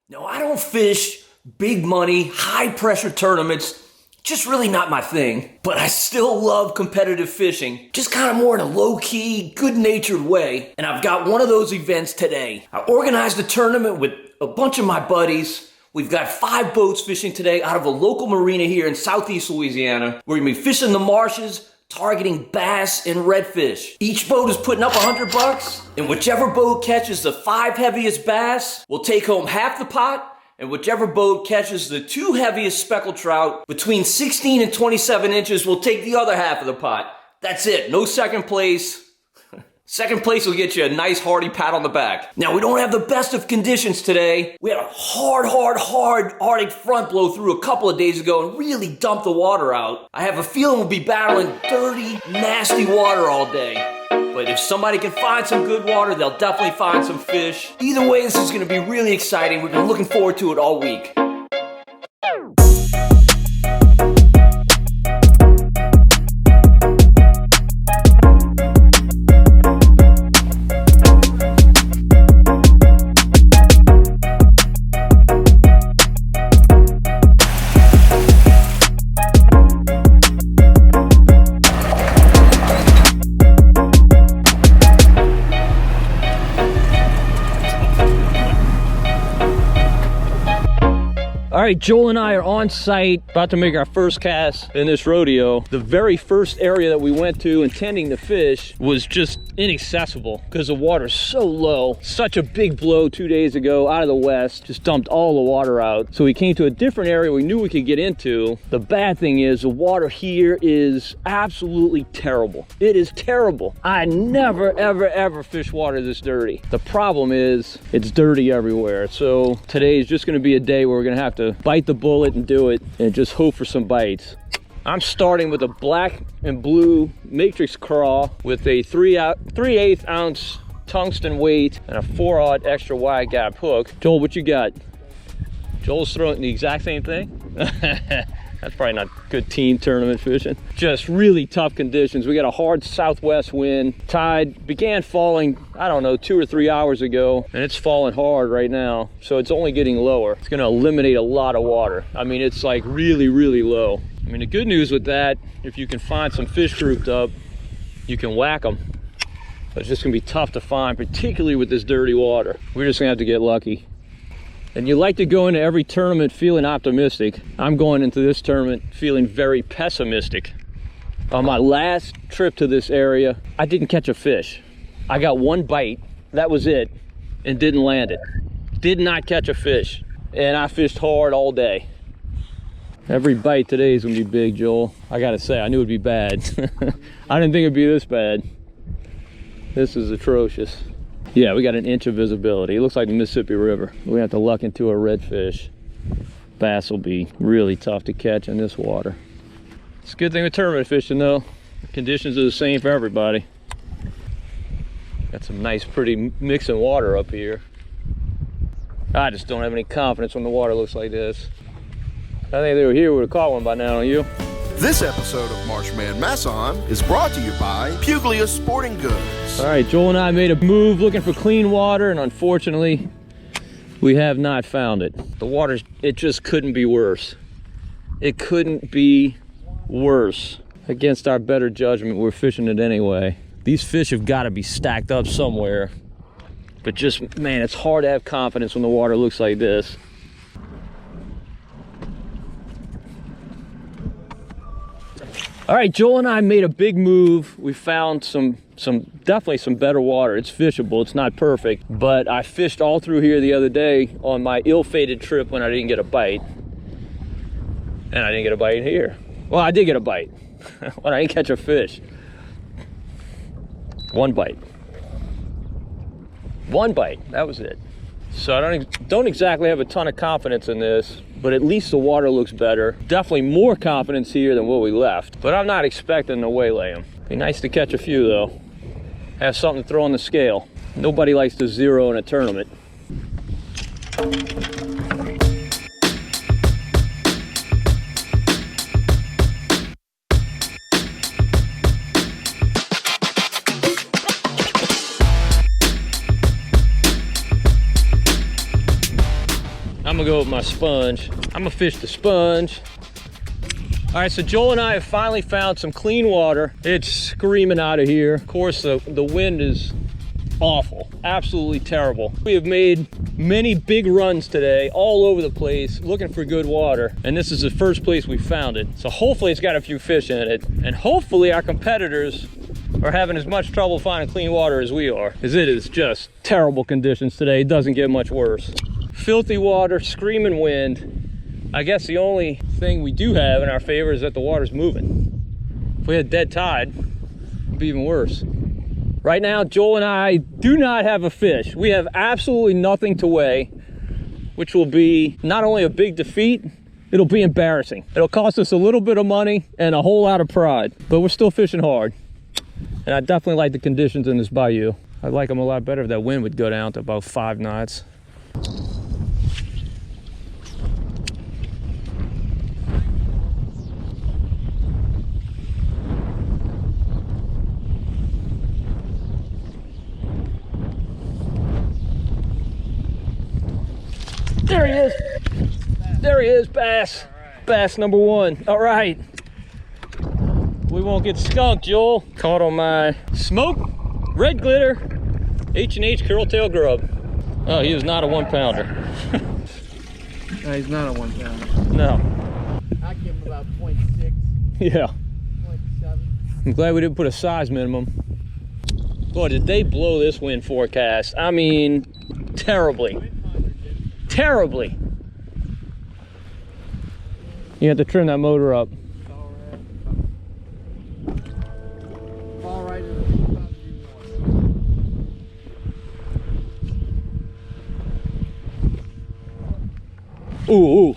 Now, I don't fish big money, high pressure tournaments. Just really not my thing. But I still love competitive fishing. Just kind of more in a low-key, good-natured way. And I've got one of those events today. I organized a tournament with a bunch of my buddies. We've got 5 boats fishing today out of a local marina here in Southeast Louisiana. We're gonna be fishing the marshes, targeting bass and redfish. Each boat is putting up $100, and whichever boat catches the 5 heaviest bass will take home half the pot, and whichever boat catches the 2 heaviest speckled trout between 16 and 27 inches will take the other half of the pot. That's it, no second place. Second place will get you a nice hearty pat on the back. Now, we don't have the best of conditions today. We had a hard Arctic front blow through a couple of days ago and really dumped the water out. I have a feeling we'll be battling dirty, nasty water all day. But if somebody can find some good water, they'll definitely find some fish. Either way, this is gonna be really exciting. We've been looking forward to it all week. All right, Joel and I are on site, about to make our first cast in this rodeo. The very first area that we went to intending to fish was just inaccessible because the water's so low. Such a big blow 2 days ago out of the west, just dumped all the water out. So we came to a different area we knew we could get into. The bad thing is the water here is absolutely terrible. It is terrible. I never, ever fish water this dirty. The problem is it's dirty everywhere. So today is just gonna be a day where we're gonna have to bite the bullet and do it and just hope for some bites. I'm starting with a black and blue matrix craw with a 3/8 ounce tungsten weight and a 4/0 extra wide gap hook. Joel, what you got? Joel's throwing the exact same thing. That's probably not good team tournament fishing. Just really tough conditions. We got a hard southwest wind. Tide began falling, I don't know, 2 or 3 hours ago, and it's falling hard right now. So it's only getting lower. It's gonna eliminate a lot of water. I mean, it's like really low. I mean, the good news with that, if you can find some fish grouped up, you can whack them. But it's just gonna be tough to find, particularly with this dirty water. We're just gonna have to get lucky. And you like to go into every tournament feeling optimistic. I'm going into this tournament feeling very pessimistic. On my last trip to this area, I didn't catch a fish. I got 1 bite, that was it, and didn't land it. Did not catch a fish. And I fished hard all day. Every bite today is gonna be big, Joel. I gotta say, I knew it'd be bad. I didn't think it'd be this bad. This is atrocious. Yeah, we got an inch of visibility. It looks like the Mississippi River. We have to luck into a redfish. Bass will be really tough to catch in this water. It's a good thing with tournament fishing though. The conditions are the same for everybody. Got some nice, pretty mixing water up here. I just don't have any confidence when the water looks like this. I think they were here, we would have caught one by now, don't you? This episode of Marshman Masson is brought to you by Puglia Sporting Goods. All right, Joel and I made a move looking for clean water, and unfortunately, we have not found it. The water, it just couldn't be worse. It couldn't be worse. Against our better judgment, we're fishing it anyway. These fish have got to be stacked up somewhere. But just, man, it's hard to have confidence when the water looks like this. All right, Joel and I made a big move. We found definitely some better water. It's fishable, it's not perfect, but I fished all through here the other day on my ill-fated trip when I didn't get a bite. And I didn't get a bite here. Well, I did get a bite when I didn't catch a fish. 1 bite. 1 bite, that was it. So I don't exactly have a ton of confidence in this, but at least the water looks better. Definitely more confidence here than what we left, but I'm not expecting to waylay them. Be nice to catch a few though. Have something to throw on the scale. Nobody likes to zero in a tournament. I'm gonna go with my sponge. I'm gonna fish the sponge. All right, so Joel and I have finally found some clean water. It's screaming out of here. Of course, the wind is awful, absolutely terrible. We have made many big runs today, all over the place, looking for good water. And this is the first place we found it. So hopefully it's got a few fish in it. And hopefully our competitors are having as much trouble finding clean water as we are, because it is just terrible conditions today. It doesn't get much worse. Filthy water, screaming wind. I guess the only thing we do have in our favor is that the water's moving. If we had dead tide, it'd be even worse. Right now, Joel and I do not have a fish. We have absolutely nothing to weigh, which will be not only a big defeat, it'll be embarrassing. It'll cost us a little bit of money and a whole lot of pride, but we're still fishing hard. And I definitely like the conditions in this bayou. I'd like them a lot better if that wind would go down to about 5 knots. There he is. There he is, bass. Bass number 1. All right. We won't get skunked, Joel. Caught on my smoke, red glitter, H&H curltail grub. Oh, he was not a 1-pounder. No, he's not a 1-pounder. No. I give him about 0.6. Yeah. 0.7. I'm glad we didn't put a size minimum. Boy, did they blow this wind forecast. I mean, terribly. Terribly. You have to trim that motor up. All right. Ooh, ooh.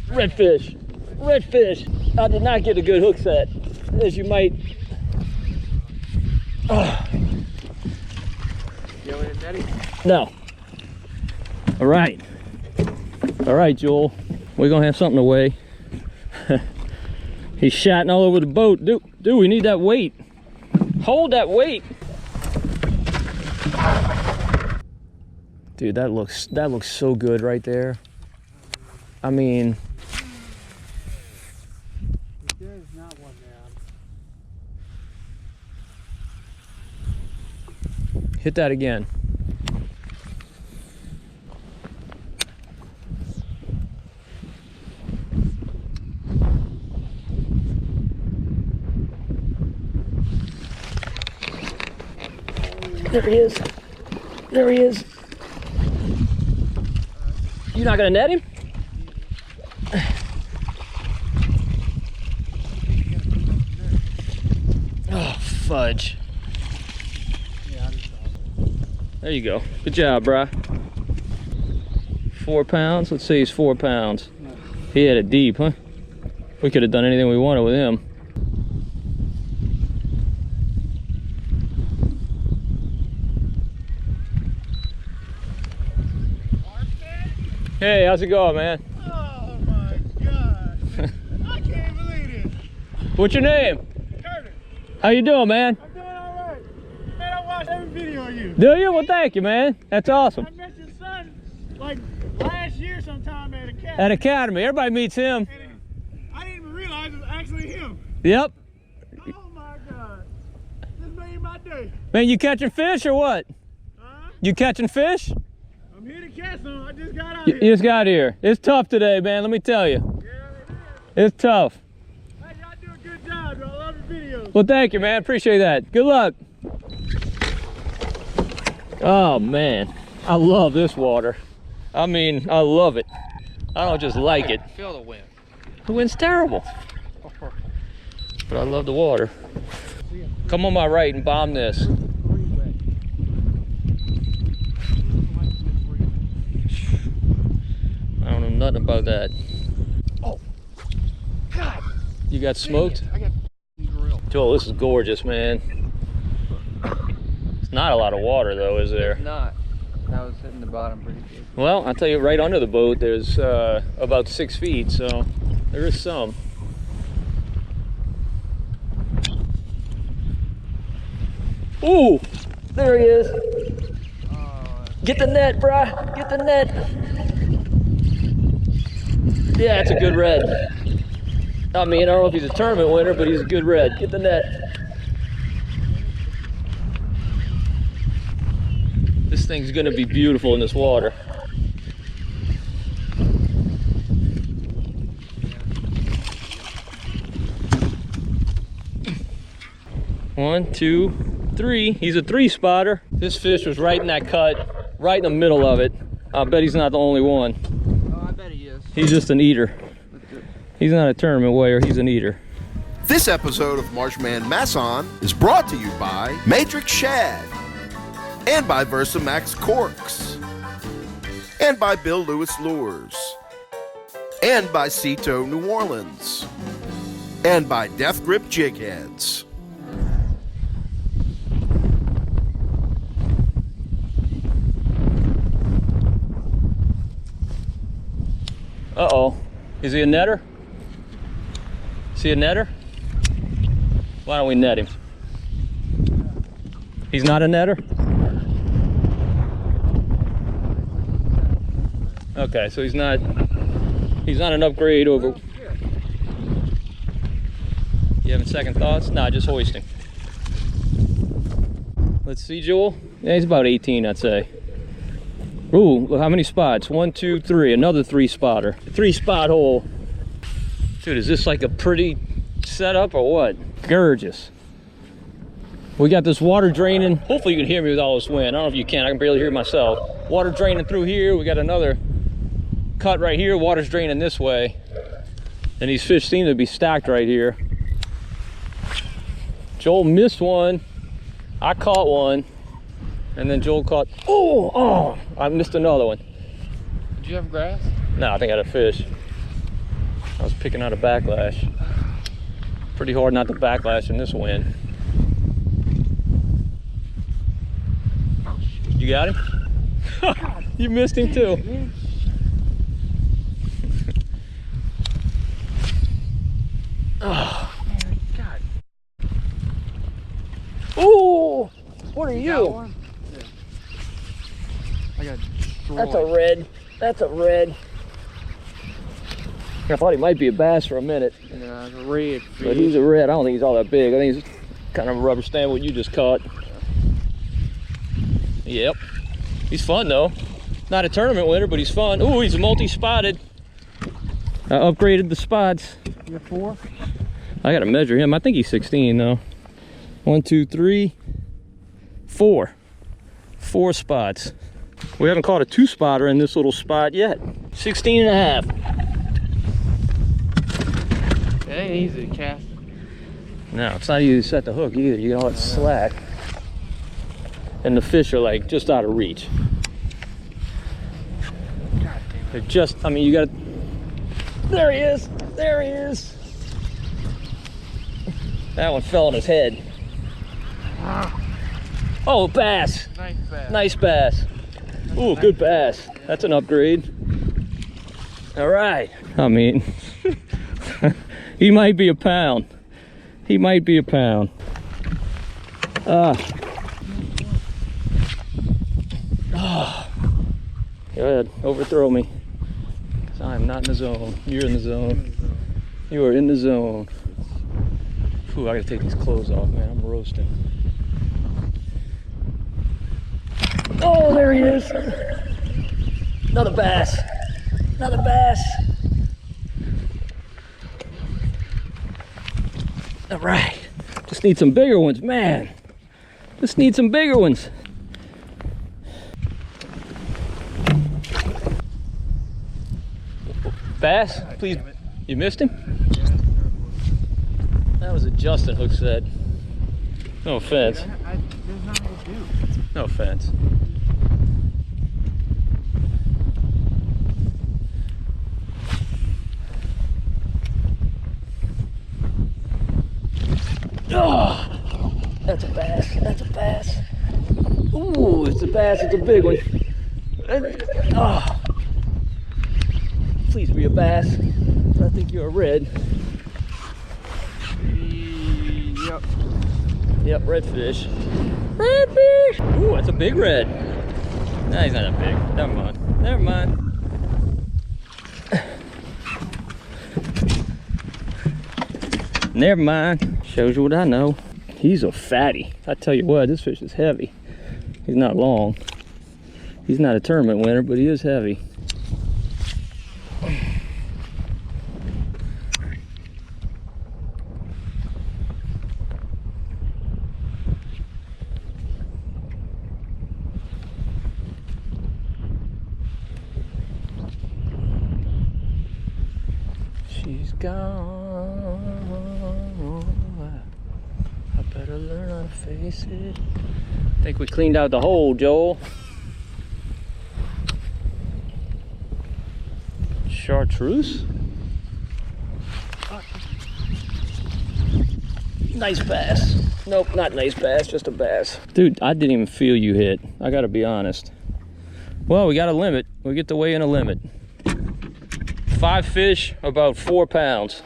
Redfish. Redfish. I did not get a good hook set, as you might. You want a netty? No. All right. All right, Joel. We're gonna have something to weigh. He's shouting all over the boat. Dude, we need that weight. Hold that weight. Dude, that looks so good right there. I mean, There's not one there. hit that again. There he is. There he is. You're not gonna net him? Oh, fudge. There you go. Good job, brah. 4 pounds? Let's say he's 4 pounds. He had it deep, huh? We could have done anything we wanted with him. Hey, how's it going, man? Oh my God. I can't believe it. What's your name? Curtis, How you doing, man? I'm doing all right. Man, I watched every video of you. Do you? Well, thank you, man. That's awesome. I met your son like last year sometime at Academy. At Academy, everybody meets him. I didn't even realize it was actually him. Yep. Oh my God. This made my day. Man, you catching fish or what? Huh? You catching fish? I'm here to catch some. I just got out You here. just got here. It's tough today, man. Let me tell you. Yeah, it is. It's tough. Hey, y'all do a good job, bro. I love your videos. Well, thank you, man. Appreciate that. Good luck. Oh, man. I love this water. I mean, I love it. I don't just like it. Feel the wind. The wind's terrible. But I love the water. Come on my right and bomb this. I don't know nothing about that. Oh, God. You got smoked? I got grilled. Joel, this is gorgeous, man. It's not a lot of water though, is there? Not. That was hitting the bottom pretty good. Well, I'll tell you, right under the boat, there's about 6 feet, so there is some. Ooh, there he is. Oh, that's Get the net, bruh. Get the net. Yeah, it's a good red. I mean, I don't know if he's a tournament winner, but he's a good red. Get the net. This thing's gonna be beautiful in this water. One, two, three. He's a 3-spotter. This fish was right in that cut, right in the middle of it. I bet he's not the only one. Oh, I bet he is. He's just an eater. He's not a tournament weigher, he's an eater. This episode of Marshman Masson is brought to you by Matrix Shad, and by Versamax Corks, and by Bill Lewis Lures, and by Cito New Orleans, and by Death Grip Jig Heads. Uh-oh. Is he a netter? Is he a netter? Why don't we net him? He's not a netter? Okay, so he's not an upgrade over. You having second thoughts? Nah, just hoisting. Let's see, Joel. Yeah, he's about 18, I'd say. Ooh, look how many spots? 1, 2, 3. Another 3-spotter. 3-spot hole. Dude, is this like a pretty setup or what? Gorgeous. We got this water draining. Hopefully you can hear me with all this wind. I don't know if you can. I can barely hear myself. Water draining through here. We got another cut right here. Water's draining this way. And these fish seem to be stacked right here. Joel missed one. I caught one. And then Joel caught, oh, I missed another one. Did you have grass? No, I think I had a fish. I was picking out a backlash. Pretty hard not to backlash in this wind. You got him? You missed him too. Oh, God. Oh, what are you? I got destroyed. That's a red. That's a red. I thought he might be a bass for a minute. Yeah, it's a red fish. But he's a red. I don't think he's all that big. I think he's kind of a rubber stamp what you just caught. Yep. He's fun though. Not a tournament winner, but he's fun. Ooh, he's multi-spotted. I upgraded the spots. You got 4? I gotta measure him. I think he's 16 though. 1, 2, 3, 4. 4 spots. We haven't caught a 2-spotter in this little spot yet. 16 and a half. It ain't easy to cast. No, it's not easy to set the hook either. You get all that slack. And the fish are like just out of reach. God damn. They're just, I mean, you gotta, there he is. There he is. That one fell on his head. Oh, bass. Nice bass. Nice bass. Ooh, good bass. That's an upgrade. All right. I mean, he might be a pound. He might be a pound. Go ahead, overthrow me. 'Cause I'm not in the zone. You're in the zone. You are in the zone. Ooh, I gotta take these clothes off, man. I'm roasting. Oh, there he is. Another bass. Another bass. All right. Just need some bigger ones, man. Just need some bigger ones. Bass, please. You missed him? That was a Justin hook set. No offense. There's nothing to do. No offense. Oh, that's a bass. That's a bass. Ooh, it's a bass. It's a big one. Oh, please be a bass. I think you're a red. Yep. Yep, redfish. Redfish. Ooh, that's a big red. Nah, he's not that big. Never mind. Never mind. Never mind. Shows you what I know. He's a fatty. I tell you what, this fish is heavy. He's not long. He's not a tournament winner, but he is heavy. She's gone. I better learn how to face it. I think we cleaned out the hole, Joel. Chartreuse? Nice bass. Nope, not nice bass, just a bass. Dude, I didn't even feel you hit. I gotta be honest. Well, we got a limit. We get to weigh in a limit. 5 fish, about 4 pounds.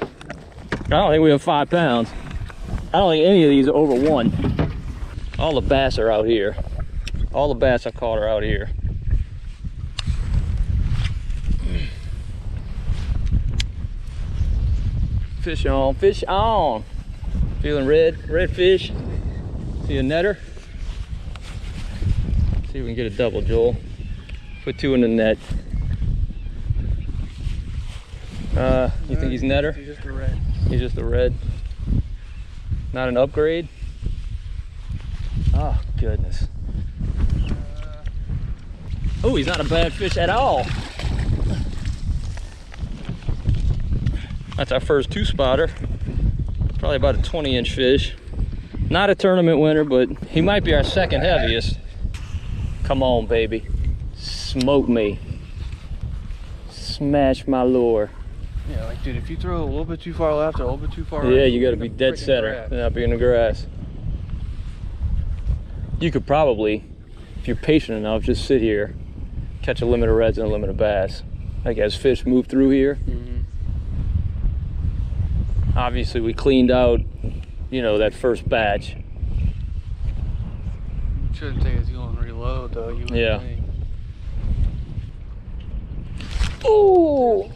I don't think we have 5 pounds. I don't think any of these are over 1. All the bass are out here. All the bass I caught are out here. Fish on, fish on. Feeling red fish. See a netter? See if we can get a double, Joel. Put 2 in the net. You think he's netter? He's just a red. He's just a red. Not an upgrade? Oh, goodness. Oh, he's not a bad fish at all. That's our first 2-spotter. Probably about a 20-inch fish. Not a tournament winner, but he might be our second heaviest. Come on, baby. Smoke me. Smash my lure. Yeah, like, dude, if you throw a little bit too far left or a little bit too far right, Yeah, you gotta be dead center and not be in the grass. You could probably, if you're patient enough, just sit here, catch a limit of reds and a limit of bass. Like as fish move through here. Obviously we cleaned out, you know, that first batch. Shouldn't take as long to reload though. You Yeah. Think. Oh!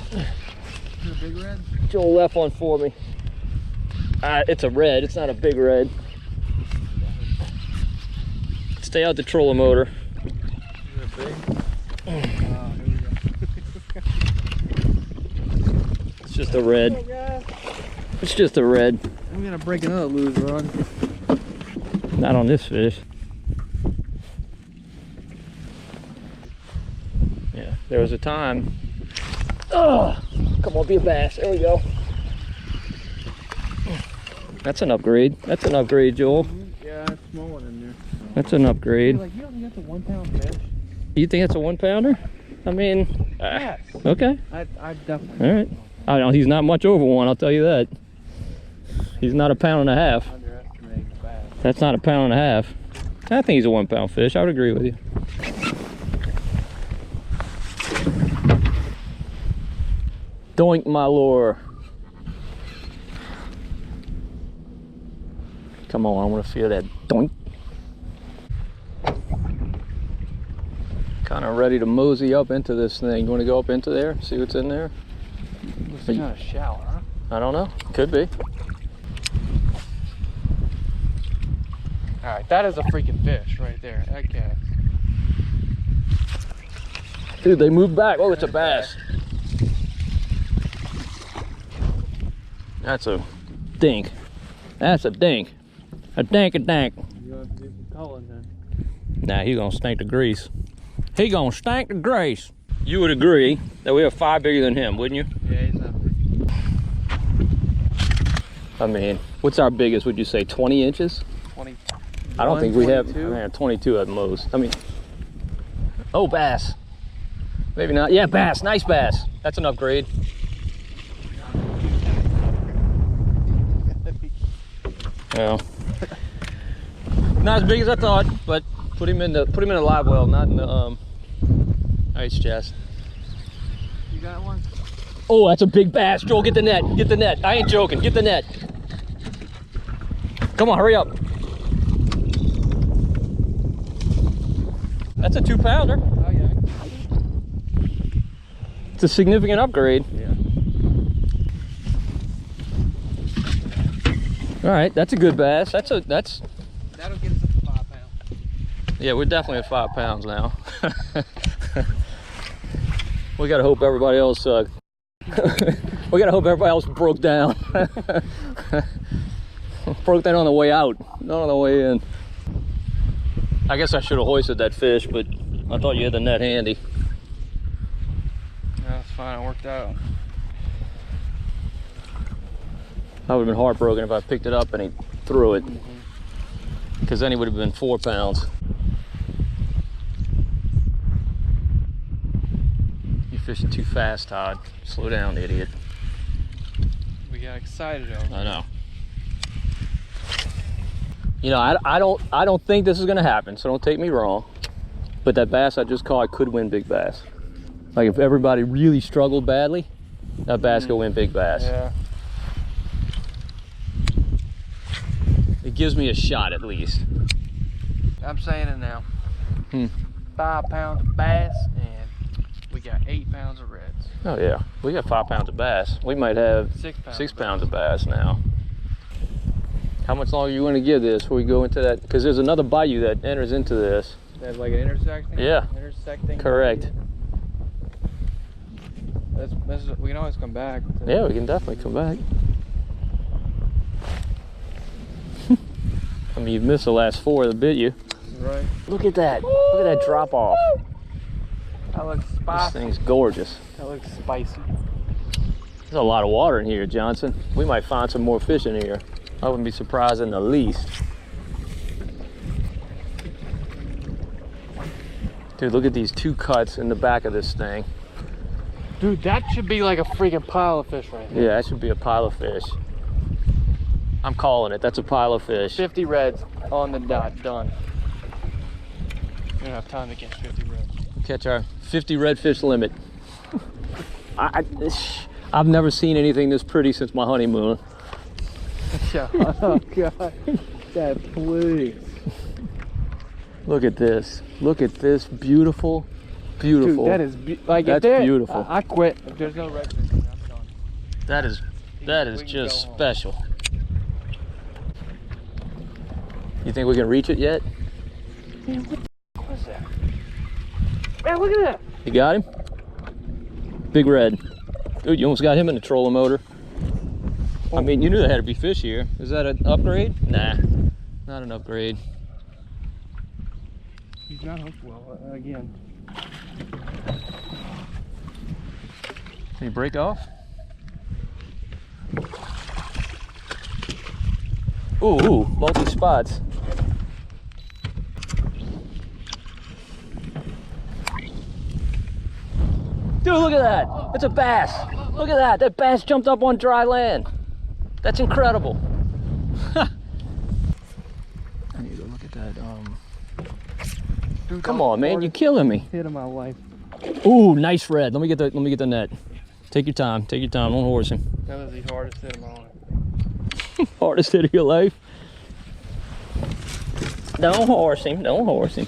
Is it a big red? Joel left one for me. It's a red, it's not a big red. Stay out the trolling motor. Is it big? Here we go. It's just a red. It's just a red. I'm gonna break another lose run. Not on this fish. Yeah, there was a time. Oh, come on, be a bass. There we go. That's an upgrade. That's an upgrade, Joel. Yeah, that's a small one in there. That's an upgrade. Like, you only got the 1 pound fish? You think it's a 1-pounder? I mean, Yes. okay. I definitely. All right. I know he's not much over 1. I'll tell you that. He's not a 1.5 pounds. Underestimating the bass. That's not a 1.5 pounds. I think he's a 1 pound fish. I would agree with you. Doink my lure. Come on, I want to feel that doink. Kind of ready to mosey up into this thing. You want to go up into there, see what's in there? It's kind of shallow, huh? I don't know. Could be. Alright, that is a freaking fish right there. That cat. Dude, they moved back. Oh, it's a bass. That's a dink. That's a dink. A dank. You have to do some culling then. Nah, he gonna stink the grease. He gonna stink the grease. You would agree that we have 5 bigger than him, wouldn't you? Yeah, he's not big. I mean, what's our biggest, would you say, 20 inches? 20. I don't think we have, 22? I mean, 22 at most. I mean, oh, bass. Maybe not. Yeah, bass, nice bass. That's an upgrade. Well, not as big as I thought, but put him in the live well, not in the ice chest. You got one? Oh, that's a big bass. Joel, get the net. Get the net. I ain't joking. Get the net. Come on, hurry up. That's a 2-pounder. Oh yeah. It's a significant upgrade. Yeah. All right, that's a good bass. That'll get us up to 5 pounds. Yeah, we're definitely at 5 pounds now. We gotta hope everybody else. We gotta hope everybody else broke down. Broke down on the way out, not on the way in. I guess I should have hoisted that fish, but I thought you had the net handy. That's fine. It worked out. I would have been heartbroken if I picked it up and he threw it, because then he would have been 4 pounds. You're fishing too fast, Todd. Slow down, idiot. We got excited over I know. You know, I don't think this is gonna happen, so don't take me wrong. But that bass I just caught could win big bass. Like if everybody really struggled badly, that bass could win big bass. Yeah. It gives me a shot at least. I'm saying it now. 5 pounds of bass, and we got 8 pounds of reds. Oh yeah, we got 5 pounds of bass. We might have 6 pounds of bass now. How much longer you want to give this before we go into that? Because there's another bayou that enters into this. That's like an intersecting? Yeah. Intersecting? Correct. We can always come back. Yeah, we can definitely come back. I mean, you've missed the last 4 that bit you. Right. Look at that. Look at that drop off. That looks This spicy. thing's gorgeous. That looks spicy. There's a lot of water in here, Johnson. We might find some more fish in here. I wouldn't be surprised in the least. Dude, look at these 2 cuts in the back of this thing. Dude, that should be like a freaking pile of fish right there. Yeah, that should be a pile of fish. I'm calling it. That's a pile of fish. 50 reds on the dot, done. We don't have time to catch 50 reds. Catch our 50 redfish limit. I've never seen anything this pretty since my honeymoon. Oh God, Dad, please. Look at this. Look at this beautiful, beautiful. Dude, that is like That's if beautiful. I quit. If there's no redfish, I'm done. That is We can just go home. special. You think we can reach it yet? Man, what the was that? Man, look at that. You got him? Big red. Dude, you almost got him in the trolling motor. I mean, you knew there had to be fish here. Is that an upgrade? Nah, not an upgrade. He's not hooked well again. Can you break off? Ooh, multi spots. Dude, look at that. It's a bass. Look at that. That bass jumped up on dry land. That's incredible. I need to look at that. Dude, Come on, man. You're killing me. hit of my life. Ooh, nice red. Let me get the net. Take your time. Take your time. Don't horse him. That was the hardest hit of my life. Hardest hit of your life. Don't horse him. Don't horse him.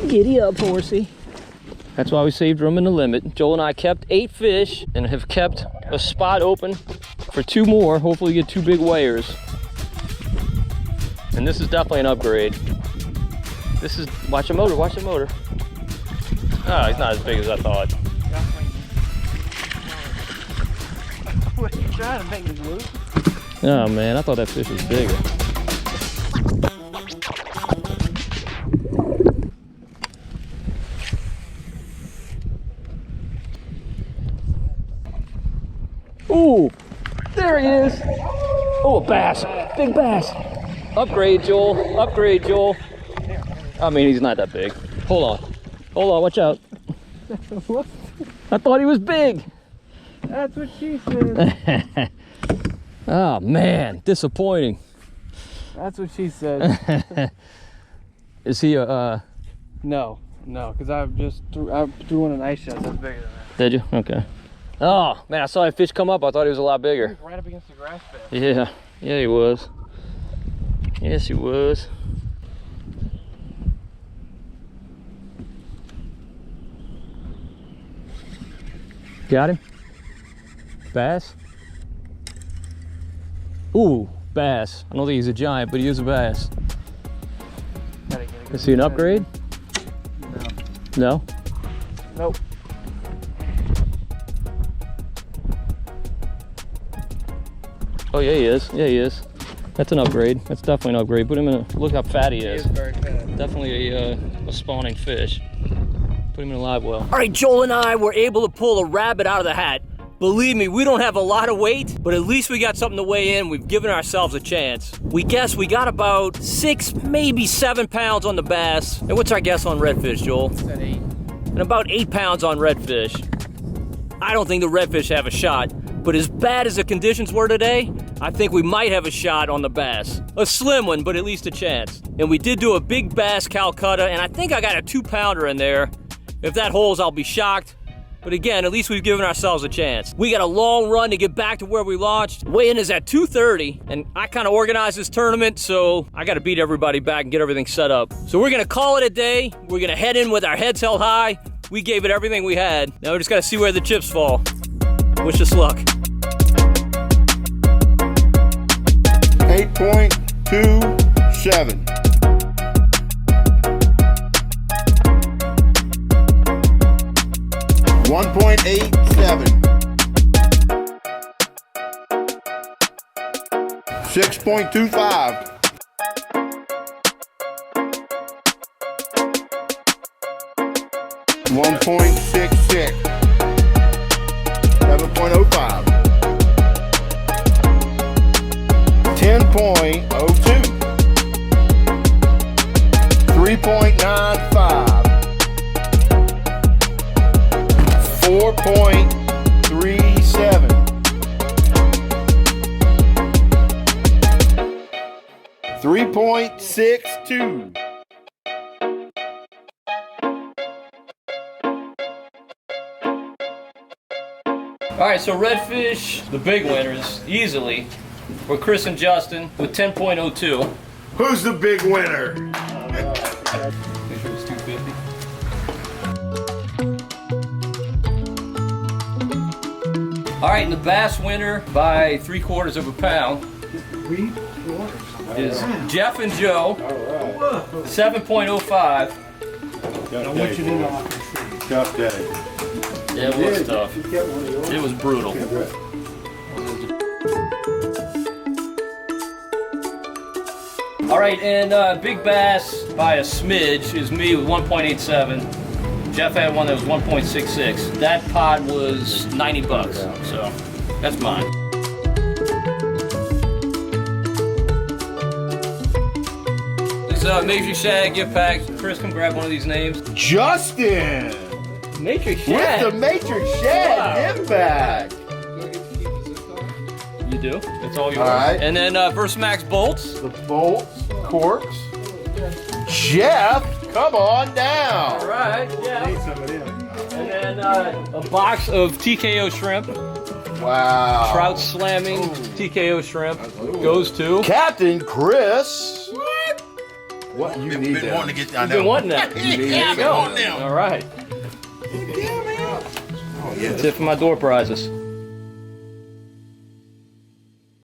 Giddy up, horsey. That's why we saved room in the limit. Joel and I kept 8 fish and have kept a spot open for 2 more. Hopefully get 2 big weighers. And this is definitely an upgrade. This is, watch the motor, watch the motor. Oh, he's not as big as I thought. What are you trying to make me loose? Oh man, I thought that fish was bigger. Ooh, there he is. Oh, a bass, big bass. Upgrade, Joel, upgrade, Joel. I mean, he's not that big. Hold on, watch out. I thought he was big. That's what she said. Oh man, disappointing. That's what she said. Is he a, No, because I threw one an ice shot that's bigger than that. did you? Okay. Oh man, I saw that fish come up. I thought he was a lot He bigger. was right up against the grass bed. Yeah, yeah he was. Yes, he was. Got him? Bass? Ooh, bass. I don't think he's a giant, but he is a bass. Is he an upgrade? No. No? Nope. Oh yeah, he is. Yeah, he is. That's an upgrade. That's definitely an upgrade. Put him in a, look how fat he is. He is very fat. Definitely a spawning fish. Put him in a live well. All right, Joel and I were able to pull a rabbit out of the hat. Believe me, we don't have a lot of weight, but at least we got something to weigh in. We've given ourselves a chance. We guess we got about 6, maybe 7 pounds on the bass. And what's our guess on redfish, Joel? It's at 8. And about 8 pounds on redfish. I don't think the redfish have a shot, but as bad as the conditions were today, I think we might have a shot on the bass. A slim one, but at least a chance. And we did do a big bass Calcutta, and I think I got a 2-pounder in there. If that holds, I'll be shocked. But again, at least we've given ourselves a chance. We got a long run to get back to where we launched. Weigh-in is at 2:30, and I kind of organized this tournament, so I got to beat everybody back and get everything set up. So we're gonna call it a day. We're gonna head in with our heads held high. We gave it everything we had. Now we just gotta see where the chips fall. Wish us luck. 8.27. 1.87. 6.25. 1.66. 7.05. 10.02. 3.95. 4.37. 3.62. All right, so redfish, the big winners, easily, were Chris and Justin with 10.02. Who's the big winner? Make sure it's 250. All right, and the bass winner by 3/4 pound is Jeff and Joe, 7.05. Tough day. Yeah, it was tough. It was brutal. All right, and big bass by a smidge is me with 1.87. Jeff had one that was 1.66. That pod was 90 bucks, so that's mine. This Matrix Shad gift pack. Chris, come grab one of these names. Justin! Matrix Shad. With the Matrix Shad gift bag. You do? That's all yours. All right. And then Versamax bolts. The bolts, corks. Jeff, come on down. All right, yeah. And then a box of TKO shrimp. Wow. Trout slamming TKO shrimp goes to Captain Chris. What? You need that. Wanting to get, I You've been know. wanting that. You need Yeah, I've that. been wanting them. All right. Oh, yeah. That's it for my door prizes.